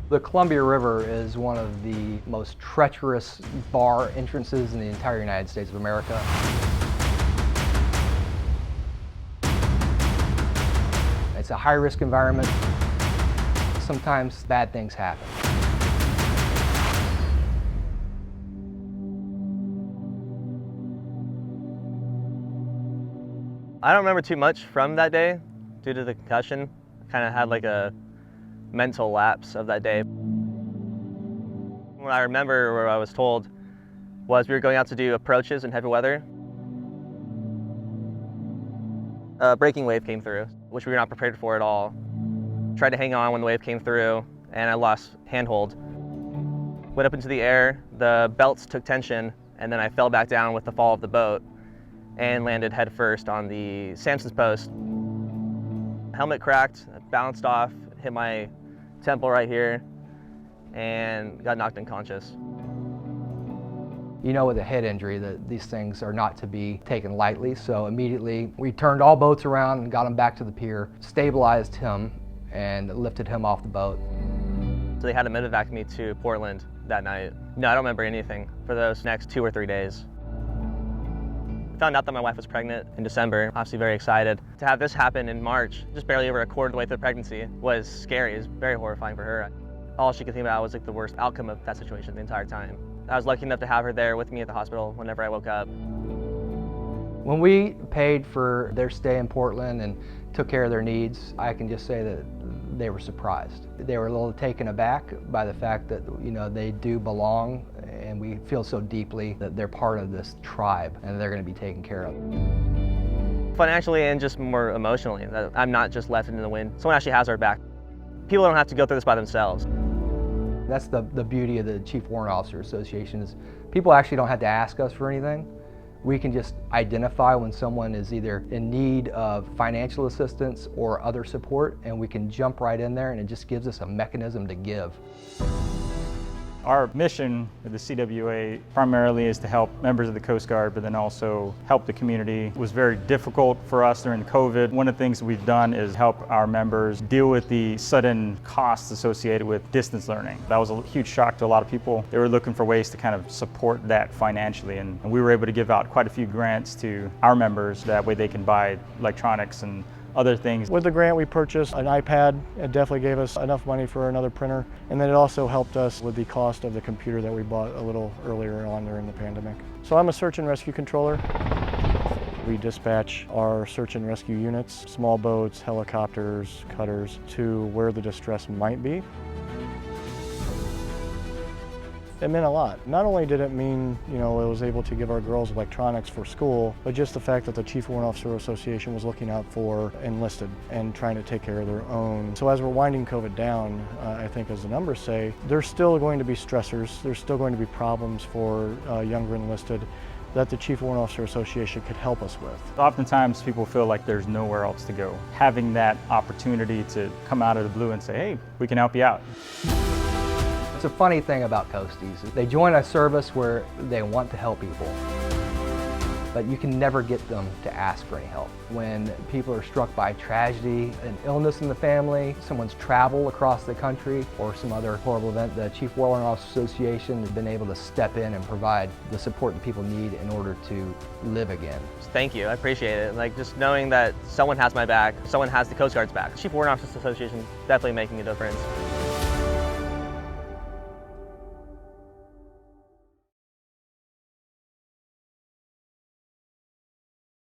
The Columbia River is one of the most treacherous bar entrances in the entire United States of America. It's a high-risk environment. Sometimes bad things happen. I don't remember too much from that day due to the concussion. I kind of had like a mental lapse of that day. What I remember, or I was told, was we were going out to do approaches in heavy weather. A breaking wave came through, which we were not prepared for at all. Tried to hang on when the wave came through, and I lost handhold. Went up into the air, the belts took tension, and then I fell back down with the fall of the boat and landed head first on the Samson's post. Helmet cracked, bounced off, hit my temple right here, and got knocked unconscious. You know, with a head injury that these things are not to be taken lightly, so immediately we turned all boats around and got him back to the pier, stabilized him, and lifted him off the boat. So they had to medevac me to Portland that night. No, I don't remember anything for those next 2 or 3 days. Found out that my wife was pregnant in December. Obviously very excited. To have this happen in March, just barely over a quarter of the way through the pregnancy, was scary. It was very horrifying for her. All she could think about was like the worst outcome of that situation the entire time. I was lucky enough to have her there with me at the hospital whenever I woke up. When we paid for their stay in Portland and took care of their needs, I can just say that they were surprised. They were a little taken aback by the fact that, you know, they do belong, and we feel so deeply that they're part of this tribe and they're going to be taken care of. Financially and just more emotionally, that I'm not just left in the wind. Someone actually has our back. People don't have to go through this by themselves. That's the beauty of the Chief Warrant Officer Association, is people actually don't have to ask us for anything. We can just identify when someone is either in need of financial assistance or other support, and we can jump right in there, and it just gives us a mechanism to give. Our mission with the CWOA primarily is to help members of the Coast Guard, but then also help the community. It was very difficult for us during COVID. One of the things we've done is help our members deal with the sudden costs associated with distance learning. That was a huge shock to a lot of people. They were looking for ways to kind of support that financially, and we were able to give out quite a few grants to our members. That way they can buy electronics and other things. With the grant, we purchased an iPad. It definitely gave us enough money for another printer. And then it also helped us with the cost of the computer that we bought a little earlier on during the pandemic. So I'm a search and rescue controller. We dispatch our search and rescue units, small boats, helicopters, cutters, to where the distress might be. It meant a lot. Not only did it mean, you know, it was able to give our girls electronics for school, but just the fact that the Chief Warrant Officer Association was looking out for enlisted and trying to take care of their own. So as we're winding COVID down, I think as the numbers say, there's still going to be stressors, there's still going to be problems for younger enlisted that the Chief Warrant Officer Association could help us with. Oftentimes people feel like there's nowhere else to go. Having that opportunity to come out of the blue and say, hey, we can help you out. It's a funny thing about Coasties. They join a service where they want to help people, but you can never get them to ask for any help. When people are struck by tragedy, an illness in the family, someone's travel across the country, or some other horrible event, the Chief Warrant Officer Association has been able to step in and provide the support that people need in order to live again. Thank you, I appreciate it. Like, just knowing that someone has my back, someone has the Coast Guard's back. Chief Warrant Officers Association definitely making a difference.